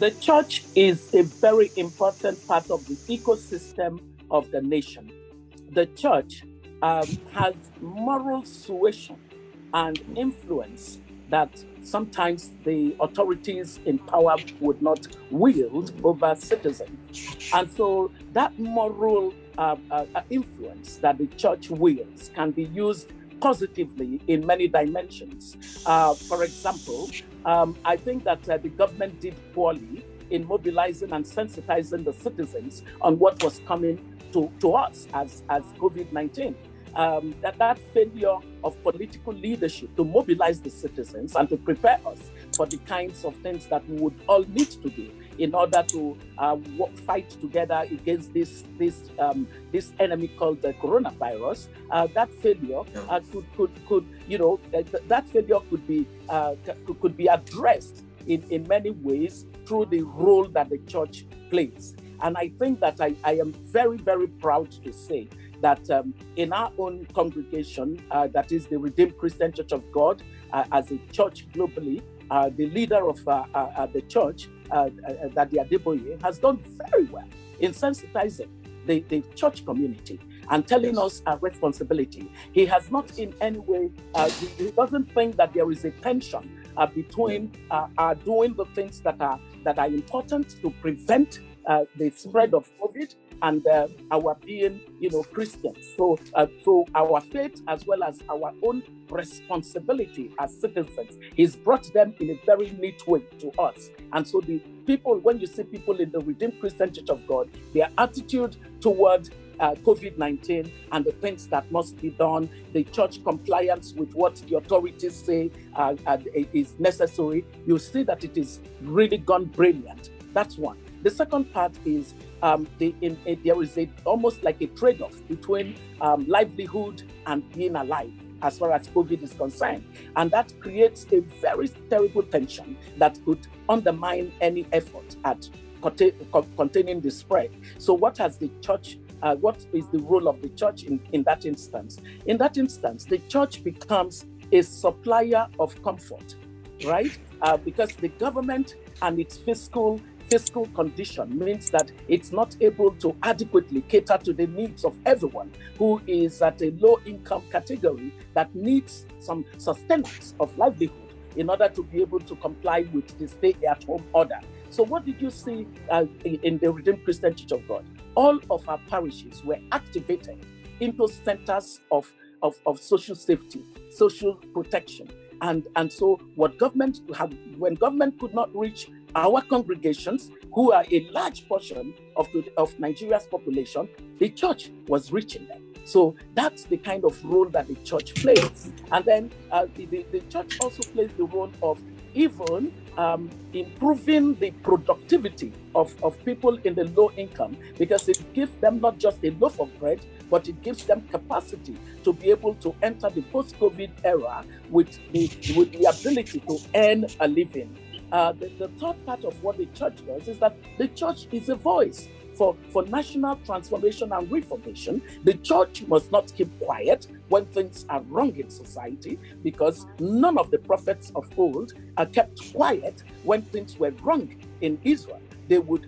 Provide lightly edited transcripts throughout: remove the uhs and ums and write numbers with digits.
The church is a very important part of the ecosystem of the nation. The church has moral suasion and influence that sometimes the authorities in power would not wield over citizens. And so that moral influence that the church wields can be used positively in many dimensions. For example, I think that the government did poorly in mobilizing and sensitizing the citizens on what was coming to us as COVID-19. That failure of political leadership to mobilize the citizens and to prepare us for the kinds of things that we would all need to do in order to fight together against this enemy called the coronavirus. That failure could be addressed in many ways through the role that the church plays. And I think that I am very, very proud to say that in our own congregation, that is the Redeemed Christian Church of God, as a church globally, the leader of the church, Daddy Adeboye, has done very well in sensitizing the church community and telling us our responsibility. He has not in any way, he doesn't think that there is a tension between doing the things that are important to prevent the spread of COVID and our being, Christians. So our faith as well as our own responsibility as citizens, he's brought them in a very neat way to us. And so the people, when you see people in the Redeemed Christian Church of God, their attitude toward COVID-19 and the things that must be done, the church compliance with what the authorities say is necessary, you see that it is really gone brilliant. That's one. The second part is there is almost like a trade-off between livelihood and being alive as far as COVID is concerned. And that creates a very terrible tension that could undermine any effort at containing the spread. So what has the church, what is the role of the church in that instance? In that instance, the church becomes a supplier of comfort, right? Because the government and its fiscal condition means that it's not able to adequately cater to the needs of everyone who is at a low income category that needs some sustenance of livelihood in order to be able to comply with the stay-at-home order. So what did you see in the Redeemed Christian Church of God? All of our parishes were activated into centers of social safety, social protection. And so when government could not reach our congregations, who are a large portion of Nigeria's population, the church was reaching them. So that's the kind of role that the church plays. And then the church also plays the role of even improving the productivity of people in the low income, because it gives them not just a loaf of bread, but it gives them capacity to be able to enter the post-COVID era with the ability to earn a living. The third part of what the church does is that the church is a voice for national transformation and reformation. The church must not keep quiet when things are wrong in society, because none of the prophets of old kept quiet when things were wrong in Israel. They would,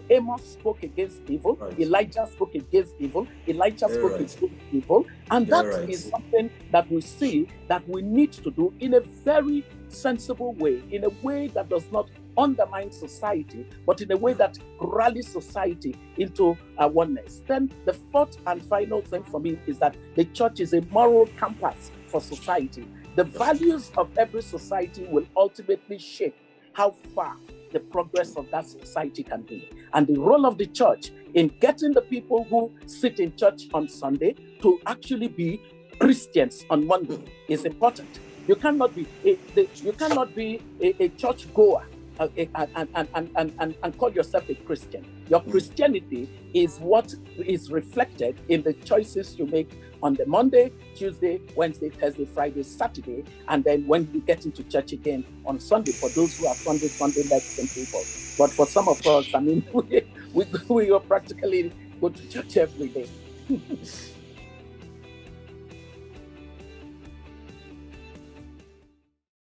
Amos spoke against evil, right. Elijah spoke against evil, Elijah spoke against evil. And that is something that we see that we need to do in a very sensible way, in a way that does not undermine society, but in a way that rallies society into oneness. Then the fourth and final thing for me is that the church is a moral compass for society. The values of every society will ultimately shape how far the progress of that society can be. And the role of the church in getting the people who sit in church on Sunday to actually be Christians on Monday is important. You cannot be a church goer and call yourself a Christian. Your Christianity is what is reflected in the choices you make on the Monday, Tuesday, Wednesday, Thursday, Friday, Saturday, and then when you get into church again on Sunday, for those who are Sunday medicine people. But for some of us, we practically go to church every day.